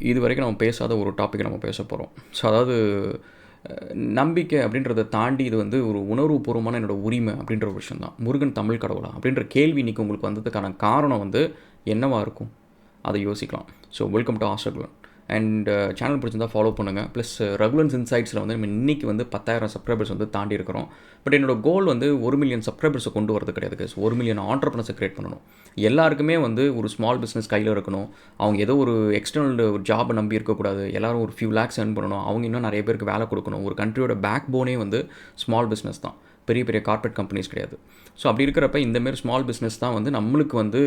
இது வரைக்கும் நம்ம பேசாத ஒரு டாப்பிக்கை நம்ம பேச போகிறோம். ஸோ அதாவது நம்பிக்கை அப்படின்றத தாண்டி இது வந்து ஒரு உணர்வுபூர்வமான என்னோடய உரிமை அப்படின்ற ஒரு விஷயம் தான். முருகன் தமிழ் கடவுளா அப்படின்ற கேள்வி இன்றைக்கி உங்களுக்கு வந்ததுக்கான காரணம் வந்து என்னவாக இருக்கும், அதை யோசிக்கலாம். So welcome to Astrakulan. And channel பிடிச்சிருந்தா ஃபாலோ பண்ணுங்கள். ப்ளஸ் ரகுலன்ஸ் இன்சைட்ஸில் வந்து நம்ம இன்றைக்கி வந்து 10,000 சப்ஸ்கிரைபர்ஸ் வந்து தாண்டி இருக்கிறோம். பட் என்னோட கோல் வந்து 1 மில்லியன் சப்ஸ்கிரைபர்ஸை கொண்டு வரது கிடையாது கைஸ். 1 மில்லியன் ஆண்டர்ப்ரனர்ஸை கிரியேட் பண்ணணும். எல்லாருக்குமே வந்து ஒரு ஸ்மால் பிஸ்னஸ் கையில் இருக்கணும். அவங்க ஏதோ ஒரு எக்ஸ்டர்னல் ஒரு ஜாபை நம்பி இருக்கக்கூடாது. எல்லோரும் ஒரு ஃபியூ லேக்ஸ் earn பண்ணணும். அவங்க இன்னும் நிறைய பேருக்கு வேலை கொடுக்கணும். ஒரு கண்ட்ரியோட பேக் போனே வந்து ஸ்மால் பிஸ்னஸ் தான், பெரிய பெரிய கார்ப்பரேட் கம்பெனிஸ் கிடையாது. ஸோ அப்படி இருக்கிறப்ப இந்தமாரி ஸ்மால் பிஸ்னஸ் தான் வந்து நம்மளுக்கு வந்து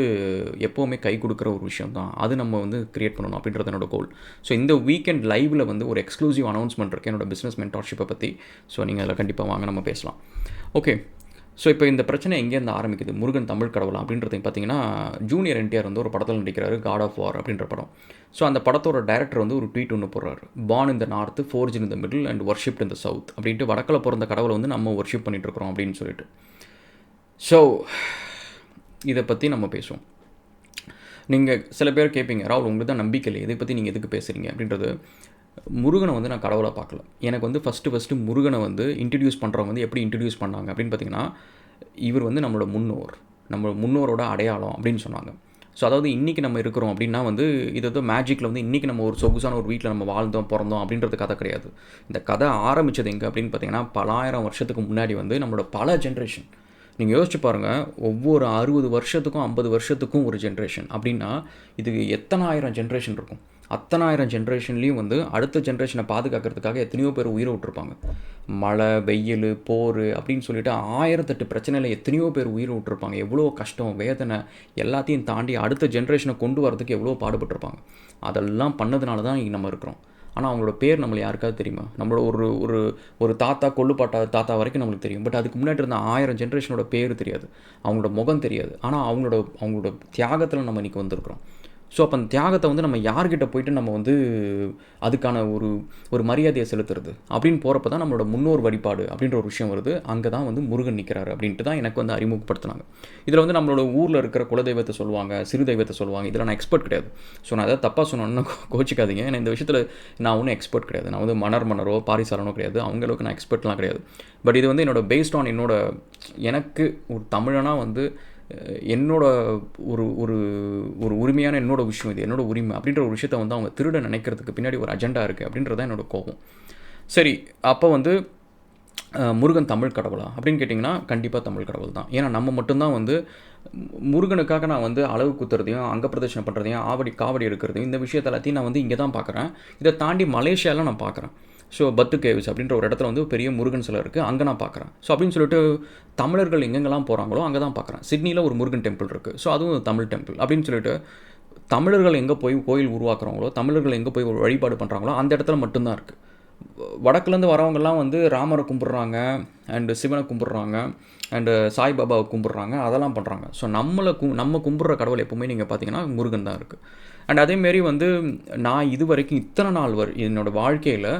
எப்போவுமே கை கொடுக்குற ஒரு விஷயம் தான். அது நம்ம வந்து க்ரியேட் பண்ணணும் அப்படின்றது என்னோட கோல். ஸோ இந்த வீக்கெண்ட் லைவில் வந்து ஒரு எக்ஸ்க்ளூசிவ் அனௌன்ஸ்மெண்ட் இருக்குது என்னோட பிஸ்னஸ் மென்டார்ஷிப்பை பற்றி. ஸோ நீங்கள் அதில் கண்டிப்பாக வாங்க, நம்ம பேசலாம். ஓகே, ஸோ இப்போ இந்த பிரச்சனை எங்கேருந்து ஆரம்பிக்குது, முருகன் தமிழ் கடவுளா அப்படின்றது பார்த்தீங்கன்னா, ஜூனியர் என்டிஆர் வந்து ஒரு படத்தில் நடிக்கிறாரு, காட் ஆஃப் வார் அப்படின்ற படம். ஸோ அந்த படத்தோட டைரக்டர் வந்து ஒரு ட்வீட் ஒன்று போடுறாரு. Born in the north, forge in the middle and worshipped in the south அப்படின்ட்டு, வடக்கில் பிறந்த கடவுளை வந்து நம்ம வர்ஷிப் பண்ணிகிட்ருக்கிறோம் அப்படின்னு சொல்லிட்டு. ஸோ இதை பற்றி நம்ம பேசுவோம். நீங்கள் சில பேர் கேட்பீங்க, ராகுல் உங்களுக்கு தான் நம்பிக்கை இல்லை, இதை பற்றி நீங்கள் எதுக்கு பேசுகிறீங்க அப்படின்றது. முருகனை வந்து நான் கடவுளாக பார்க்கல. எனக்கு வந்து ஃபஸ்ட்டு முருகனை வந்து இன்ட்ரடியூஸ் பண்ணுறவங்க வந்து எப்படி இன்ட்ரடியூஸ் பண்ணாங்க அப்படின்னு பார்த்தீங்கன்னா, இவர் வந்து நம்மளோட முன்னோரோட அடையாளம் அப்படின்னு சொன்னாங்க. ஸோ அதாவது இன்றைக்கி நம்ம இருக்கிறோம் அப்படின்னா வந்து இது வந்து மேஜிக்கில் வந்து இன்றைக்கி நம்ம ஒரு சொகுசான ஒரு வீட்டில் நம்ம வாழ்ந்தோம் பிறந்தோம் அப்படின்றது கதை கிடையாது. இந்த கதை ஆரம்பித்தது எங்கே அப்படின்னு பார்த்தீங்கன்னா, பல ஆயிரம் வருஷத்துக்கு முன்னாடி வந்து நம்மளோட பல ஜென்ரேஷன், நீங்கள் யோசிச்சு பாருங்கள், ஒவ்வொரு 60 வருஷத்துக்கும் 50 வருஷத்துக்கும் ஒரு ஜென்ரேஷன் அப்படின்னா இது எத்தனை ஆயிரம் ஜென்ரேஷன் இருக்கும். அத்தனை ஆயிரம் ஜென்ரேஷன்லேயும் வந்து அடுத்த ஜென்ரேஷனை பாதுகாக்கிறதுக்காக எத்தனையோ பேர் உயிரை விட்டுருப்பாங்க. மழை, வெயில், போர் அப்படின்னு சொல்லிட்டு 1008 பிரச்சனையில் எத்தனையோ பேர் உயிரை விட்டுருப்பாங்க. எவ்வளோ கஷ்டம், வேதனை எல்லாத்தையும் தாண்டி அடுத்த ஜென்ரேஷனை கொண்டு வரதுக்கு எவ்வளோ பாடுபட்டிருப்பாங்க. அதெல்லாம் பண்ணதுனால தான் நம்ம இருக்கிறோம். ஆனால் அவங்களோட பேர் நம்மளை யாருக்காவது தெரியுமா? நம்மளோட ஒரு ஒரு ஒரு தாத்தா, தாத்தா வரைக்கும் நம்மளுக்கு தெரியும். பட் அதுக்கு முன்னாடி இருந்த 1000 ஜென்ரேஷனோட பேர் தெரியாது, அவங்களோட முகம் தெரியாது. ஆனால் அவங்களோட தியாகத்தில் நம்ம இன்றைக்கி வந்திருக்கிறோம். ஸோ அப்போ அந்த தியாகத்தை வந்து நம்ம யார்கிட்ட போய்ட்டு நம்ம வந்து அதுக்கான ஒரு மரியாதையை செலுத்துறது அப்படின்னு போகிறப்ப தான் நம்மளோட முன்னோர் வழிபாடு அப்படின்ற ஒரு விஷயம் வருது. அங்கே தான் வந்து முருகன் நிற்கிறாரு அப்படின்ட்டு தான் எனக்கு வந்து அறிமுகப்படுத்தினாங்க. இதில் வந்து நம்மளோட ஊரில் இருக்கிற குலதெய்வத்தை சொல்லுவாங்க, சிறு தெய்வத்தை சொல்லுவாங்க. இதில் நான் எக்ஸ்பர்ட் கிடையாது. ஸோ நான் எதாவது தப்பாக சொன்னோன்னா கோச்சிக்காதீங்க. ஏன்னா இந்த விஷயத்தில் நான் ஒன்றும் எக்ஸ்பர்ட் கிடையாது. நான் வந்து மன்னரோ பாரிசாலனோ கிடையாது. அவங்களுக்கு நான் எக்ஸ்பர்ட்லாம் கிடையாது. பட் இது வந்து என்னோட பேஸ்ட் ஆன் எனக்கு ஒரு தமிழனாக வந்து என்னோட ஒரு உரிமையான என்னோட விஷயம், இது என்னோட உரிமை அப்படின்ற ஒரு விஷயத்தை வந்து அவங்க திருட நினைக்கிறதுக்கு பின்னாடி ஒரு அஜெண்டா இருக்குது அப்படின்றது தான் என்னோட கோபம். சரி, அப்போ வந்து முருகன் தமிழ் கடவுளா அப்படின்னு கேட்டிங்கன்னா, கண்டிப்பாக தமிழ் கடவுள் தான். ஏன்னா நம்ம மட்டும்தான் வந்து முருகனுக்காக நான் வந்து அளவு குத்துறதையும், அங்க பிரதர்ஷனம் பண்ணுறதையும், காவடி எடுக்கிறதையும், இந்த விஷயத்தை எல்லாத்தையும் நான் வந்து இங்கே தான் பார்க்குறேன். இதை தாண்டி மலேசியாவில் நான் பார்க்குறேன். ஸோ பத்து கேவ்ஸ் அப்படின்ற ஒரு இடத்துல வந்து பெரிய முருகன் சிலை இருக்குது, அங்கே நான் பார்க்குறேன். ஸோ அப்படின்னு சொல்லிட்டு தமிழர்கள் எங்கெங்கெல்லாம் போகிறாங்களோ அங்கே தான் பார்க்குறேன். சிட்னியில் ஒரு முருகன் டெம்பிள் இருக்குது, ஸோ அதுவும் தமிழ் டெம்பிள் அப்படின்னு சொல்லிட்டு தமிழர்கள் எங்கே போய் கோயில் உருவாக்குறாங்களோ, தமிழர்கள் எங்கே போய் வழிபாடு பண்ணுறாங்களோ அந்த இடத்துல மட்டும்தான் இருக்குது. வடக்குலேருந்து வரவங்கெல்லாம் வந்து ராமரை கும்பிட்றாங்க, அண்டு சிவனை கும்பிட்றாங்க, அண்டு சாய்பாபாவை கும்பிட்றாங்க, அதெல்லாம் பண்ணுறாங்க. ஸோ நம்ம கும்பிட்ற கடவுள் எப்போவுமே நீங்கள் பார்த்தீங்கன்னா முருகன் தான் இருக்குது. அண்ட் அதேமாரி வந்து நான் இது வரைக்கும் இத்தனை நாள் என்னோடய வாழ்க்கையில்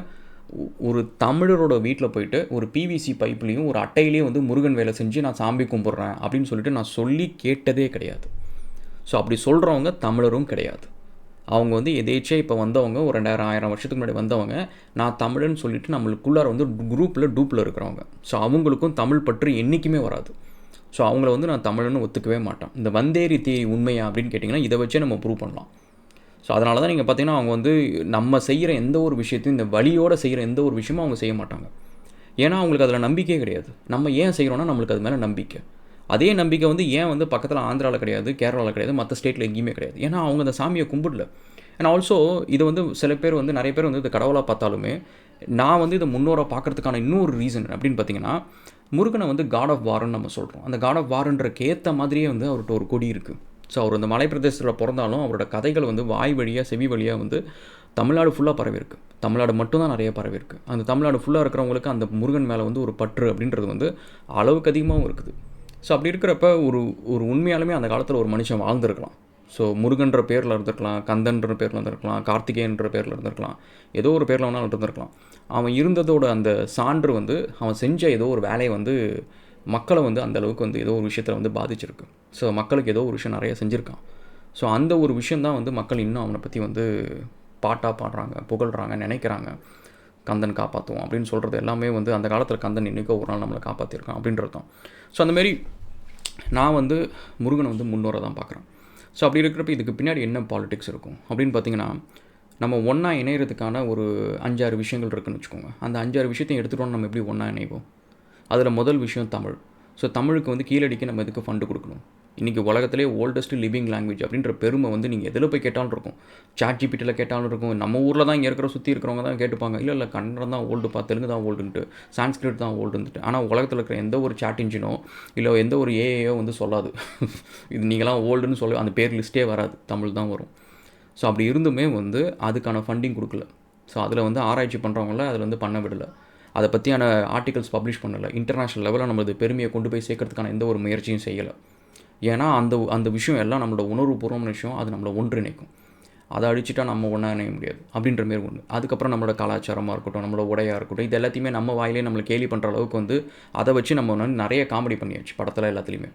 ஒரு தமிழரோட வீட்டில் போயிட்டு ஒரு பிவிசி பைப்லேயும் ஒரு அட்டையிலையும் வந்து முருகன் வேலை செஞ்சு நான் சாமி கும்பிட்றேன் அப்படின்னு சொல்லிட்டு நான் சொல்லி கேட்டதே கிடையாது. ஸோ அப்படி சொல்கிறவங்க தமிழரும் கிடையாது. அவங்க வந்து எதேச்சியாக இப்போ வந்தவங்க, ஒரு 2000 வருஷத்துக்கு முன்னாடி வந்தவங்க, நான் தமிழன்னு சொல்லிட்டு நம்மளுக்குள்ளார வந்து டூப்பில் இருக்கிறவங்க. ஸோ அவங்களுக்கும் தமிழ் பற்றி என்றைக்குமே வராது. ஸோ அவங்கள வந்து நான் தமிழன்னு ஒத்துக்கவே மாட்டேன். இந்த வந்தேரி தேரி உண்மையா அப்படின்னு கேட்டிங்கன்னா, இதை வச்சே நம்ம ப்ரூவ் பண்ணலாம். ஸோ அதனால தான் நீங்கள் பார்த்தீங்கன்னா, அவங்க வந்து நம்ம செய்கிற எந்த ஒரு விஷயத்தையும், இந்த வழியோடு செய்கிற எந்த ஒரு விஷயமும் அவங்க செய்ய மாட்டாங்க. ஏன்னா அவங்களுக்கு அதில் நம்பிக்கையே கிடையாது. நம்ம ஏன் செய்கிறோன்னா நம்மளுக்கு அது மேலே நம்பிக்கை. அதே நம்பிக்கை வந்து ஏன் வந்து பக்கத்தில் ஆந்திராவில் கிடையாது, கேரளாவில் கிடையாது, மற்ற ஸ்டேட்டில் எங்கேயுமே கிடையாது. ஏன்னா அவங்க அந்த சாமியை கும்பிடல. அண்ட் ஆல்சோ இது வந்து சில பேர் வந்து நிறைய பேர் வந்து இந்த கடவுளாக பார்த்தாலுமே, நான் வந்து இதை முன்னோராக பார்க்குறதுக்கான இன்னொரு ரீசன் அப்படின்னு பார்த்தீங்கன்னா, முருகனை வந்து காட் ஆஃப் வார்ன்னு நம்ம சொல்கிறோம். அந்த காட் ஆஃப் வார்ன்றக்கு ஏற்ற மாதிரியே வந்து அவர்கிட்ட ஒரு கொடி இருக்குது. ஸோ அவர் அந்த மலை பிரதேசத்தில் பிறந்தாலும் அவரோட கதைகள் வந்து வாய் வழியாக, செவி வழியாக வந்து தமிழ்நாடு ஃபுல்லாக பரவிருக்கு. தமிழ்நாடு மட்டும்தான் நிறைய பரவிருக்கு. அந்த தமிழ்நாடு ஃபுல்லாக இருக்கிறவங்களுக்கு அந்த முருகன் மேலே வந்து ஒரு பற்று அப்படின்றது வந்து அளவுக்கு அதிகமாகவும் இருக்குது. ஸோ அப்படி இருக்கிறப்ப ஒரு உண்மையாலுமே அந்த காலத்தில் ஒரு மனுஷன் வாழ்ந்துருக்கலாம். ஸோ முருகன்ற பேரில் இருந்திருக்கலாம், கந்தன்ற பேரில் இருந்திருக்கலாம், கார்த்திகேயன்ற பேரில் இருந்திருக்கலாம், ஏதோ ஒரு பேரில் வேணாலும் இருந்திருக்கலாம். அவன் இருந்ததோட அந்த சான்று வந்து அவன் செஞ்ச ஏதோ ஒரு வேலையை வந்து மக்களை வந்து அந்தளவுக்கு வந்து ஏதோ ஒரு விஷயத்தில் வந்து பாதிச்சிருக்கு. ஸோ மக்களுக்கு ஏதோ ஒரு விஷயம் நிறைய செஞ்சுருக்கான். ஸோ அந்த ஒரு விஷயந்தான் வந்து மக்கள் இன்னும் அவனை பற்றி வந்து பாட்டாக பாடுறாங்க, புகழ்கிறாங்க, நினைக்கிறாங்க. கந்தன் காப்பாற்றுவோம் அப்படின்னு சொல்கிறது எல்லாமே வந்து அந்த காலத்தில் கந்தன் இன்றைக்கோ ஒரு நாள் நம்மளை காப்பாற்றிருக்கான் அப்படின்றது தான். ஸோ அந்தமாரி நான் வந்து முருகனை வந்து முன்னோரை தான் பார்க்குறேன். ஸோ அப்படி இருக்கிறப்ப இதுக்கு பின்னாடி என்ன பாலிடிக்ஸ் இருக்கும் அப்படின்னு பார்த்தீங்கன்னா, நம்ம ஒன்றா இணைகிறதுக்கான ஒரு 5-6 விஷயங்கள் இருக்குதுன்னு வச்சுக்கோங்க. அந்த 5-6 விஷயத்தையும் எடுத்துகிட்டோன்னு நம்ம எப்படி ஒன்றா இணைவோம்? அதில் முதல் விஷயம் தமிழ். ஸோ தமிழுக்கு வந்து கீழடிக்கு நம்ம எதுக்கு ஃபண்டு கொடுக்கணும்? இன்றைக்கி உலகத்திலே ஓல்டஸ்ட் லிவிங் லாங்குவேஜ் அப்படின்ற பெருமை வந்து நீங்கள் எதில் போய் கேட்டாலும் இருக்கும். ChatGPTயில் கேட்டாலும் இருக்கும். நம்ம ஊரில் தான் இங்கே இருக்கிற சுற்றி இருக்கிறவங்க தான் கேட்டுப்பாங்க. இல்லை கன்னடம் தான் ஓல்டுப்பா, தெலுங்கு தான் ஓல்டுன்ட்டு, சான்ஸ்கிரிட் தான் ஓல்டுன்ட்டு. ஆனால் உலகத்தில் இருக்கிற எந்த ஒரு சாட் இன்ஜினோ இல்லை எந்த ஒரு ஏஐயோ வந்து சொல்லாது இது நீங்களாம் ஓல்டுன்னு சொல்ல அந்த பேர் லிஸ்ட்டே வராது, தமிழ் தான் வரும். ஸோ அப்படி இருந்துமே வந்து அதுக்கான ஃபண்டிங் கொடுக்கல. ஸோ அதில் வந்து ஆராய்ச்சி பண்ணுறவங்கள அதில் வந்து பண்ண விடலை. அதை பற்றியான ஆர்டிகல்ஸ் பப்ளிஷ் பண்ணலை. இன்டர்நேஷ்னல் லெவலில் நம்மளது பெருமையை கொண்டு போய் சேர்க்கறதுக்கான எந்த ஒரு முயற்சியும் செய்யலை. ஏன்னா அந்த விஷயம் எல்லாம் நம்மளோட உணர்வுபூர்வமான விஷயம். அது நம்மளை ஒன்றிணைக்கும். அதை அழிச்சிட்டா நம்ம ஒன்றா இணைய முடியாது அப்படின்ற மாரி ஒன்று. அதுக்கப்புறம் நம்மளோட கலாச்சாரமாக இருக்கட்டும், நம்மளோட உடையாக இருக்கட்டும், இது எல்லாத்தையுமே நம்ம வாயிலே நம்மளை கேலி பண்ணுற அளவுக்கு வந்து அதை வச்சு நம்ம வந்து நிறைய காமெடி பண்ணியாச்சு படத்தில் எல்லாத்துலேயுமே.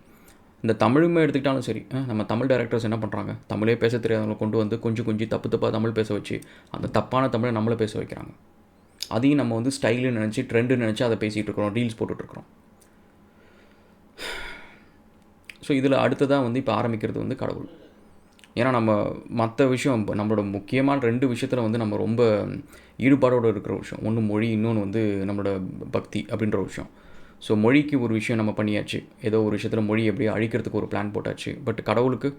இந்த தமிழுமே எடுத்துக்கிட்டாலும் சரி, நம்ம தமிழ் டைரக்டர்ஸ் என்ன பண்ணுறாங்க, தமிழே பேச தெரியாதவங்களை கொண்டு வந்து கொஞ்சம் தப்பாக தமிழ் பேச வச்சு அந்த தப்பான தமிழை நம்மளை பேச வைக்கிறாங்க. அதையும் நம்ம வந்து ஸ்டைலுன்னு நினச்சி ட்ரெண்டுன்னு நினச்சி அதை பேசிகிட்டு இருக்கிறோம், ரீல்ஸ் போட்டுட்ருக்குறோம். ஸோ இதில் அடுத்ததாக வந்து இப்போ ஆரம்பிக்கிறது வந்து கடவுள். ஏன்னா நம்ம மற்ற விஷயம் நம்மளோட முக்கியமான 2 விஷயத்தில் வந்து நம்ம ரொம்ப ஈடுபாடோடு இருக்கிற விஷயம். ஒன்று மொழி, இன்னொன்று வந்து நம்மளோட பக்தி அப்படின்ற விஷயம். ஸோ மொழிக்கு ஒரு விஷயம் நம்ம பண்ணியாச்சு. ஏதோ ஒரு விஷயத்தில் மொழி எப்படியோ அழிக்கிறதுக்கு ஒரு பிளான் போட்டாச்சு. பட் கடவுளுக்கு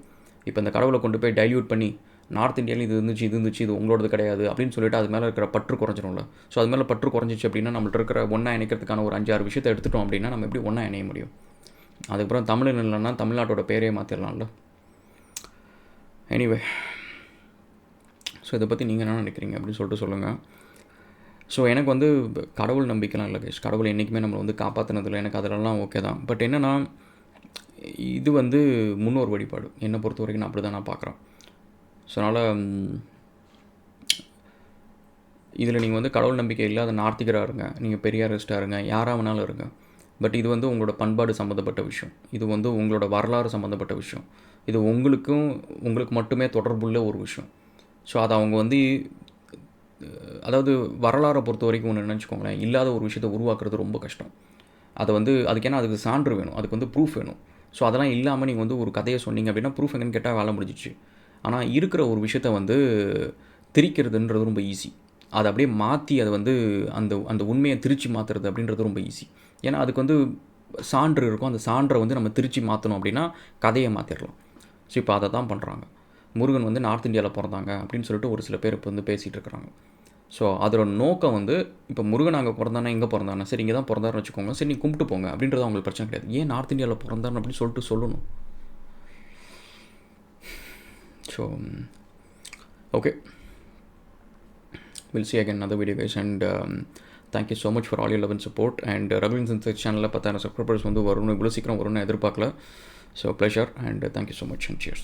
இப்போ இந்த கடவுளை கொண்டு போய் டைல்யூட் பண்ணி நார்த் இந்தியாவில் இது இருந்துச்சு இது உங்களோடது கிடையாது அப்படின்னு சொல்லிட்டு அது மேலே இருக்கிற பற்று குறைஞ்சிடும்ல. ஸோ அது மேலே பற்று குறைஞ்சிச்சு அப்படின்னா நம்மள்ட்ட இருக்கிற ஒன்றா இணைக்கிறதுக்கான ஒரு 5-6 விஷயத்தை எடுத்துட்டோம் அப்படின்னா நம்ம எப்படி ஒன்றா இணைய முடியும்? அதுக்கப்புறம் தமிழ் இல்லைன்னா தமிழ்நாட்டோட பேரே மாற்றிடலாம்ல. எனிவே, ஸோ இதை பற்றி நீங்கள் என்ன நினைக்கிறீங்க அப்படின்னு சொல்லிட்டு சொல்லுங்கள். ஸோ எனக்கு வந்து கடவுள் நம்பிக்கைலாம் இல்லை கைஸ். கடவுள் என்றைக்குமே நம்மளை வந்து காப்பாற்றினதில்லை. எனக்கு அதிலெல்லாம் ஓகே தான். பட் என்னென்னா, இது வந்து முன்னோர் வழிபாடு. என்னை பொறுத்த வரைக்கும் நான் அப்படி தான் நான் பார்க்குறேன். ஸோ அதனால் இதில் நீங்கள் வந்து கடவுள் நம்பிக்கை இல்லாத நார்த்திகராக இருங்க, நீங்கள் பெரியாரிஸ்டாக இருங்க, யாராக வேணாலும் இருங்க. பட் இது வந்து உங்களோட பண்பாடு சம்மந்தப்பட்ட விஷயம். இது வந்து உங்களோட வரலாறு சம்மந்தப்பட்ட விஷயம். இது உங்களுக்கு மட்டுமே தொடர்புள்ள ஒரு விஷயம். ஸோ அதை அவங்க வந்து அதாவது வரலாறை பொறுத்த வரைக்கும் ஒன்று நினச்சிக்கோங்களேன், இல்லாத ஒரு விஷயத்தை உருவாக்குறது ரொம்ப கஷ்டம். அதை வந்து அதுக்கு சான்று வேணும், அதுக்கு வந்து ப்ரூஃப் வேணும். ஸோ அதெல்லாம் இல்லாமல் நீங்கள் வந்து ஒரு கதையை சொன்னீங்க அப்படின்னா ப்ரூஃப் எங்கன்னு கேட்டால் வேலை முடிஞ்சிச்சு. ஆனால் இருக்கிற ஒரு விஷயத்த வந்து திரிக்கிறதுன்றது ரொம்ப ஈஸி. அதை அப்படியே மாற்றி அதை வந்து அந்த உண்மையை திரிச்சு மாற்றுறது அப்படின்றது ரொம்ப ஈஸி. ஏன்னா அதுக்கு வந்து சான்று இருக்கும். அந்த சான்றை வந்து நம்ம திரிச்சு மாற்றணும் அப்படின்னா கதையை மாற்றிடலாம். ஸோ இப்போ அதை தான் பண்ணுறாங்க. முருகன் வந்து நார்த் இந்தியாவில் பிறந்தாங்க அப்படின்னு சொல்லிட்டு ஒரு சில பேர் இப்போ வந்து பேசிகிட்டு இருக்கிறாங்க. ஸோ அதோட நோக்கம் வந்து இப்போ முருகன் அங்கே பிறந்தானா எங்கே பிறந்தானா, சரி இங்கே தான் பிறந்தாருன்னு வச்சுக்கோங்க, சரி நீ கும்பிட்டு போங்க அப்படின்றது அவங்களுக்கு பிரச்சனை கிடையாது. ஏன் நார்த் இந்தியாவில் பிறந்தாருன்னு அப்படின்னு சொல்லிட்டு சொல்லணும். So okay, we'll see again another video guys, and thank you so much for all your love and support. And Raghuvan Sensei சேனலில் 10,000 சப்ஸ்கிரைபர்ஸ் வந்து வரும்னு இவ்வளோ சீக்கிரம் வரும்னு எதிர்பார்க்கல. So pleasure, and thank you so much and cheers.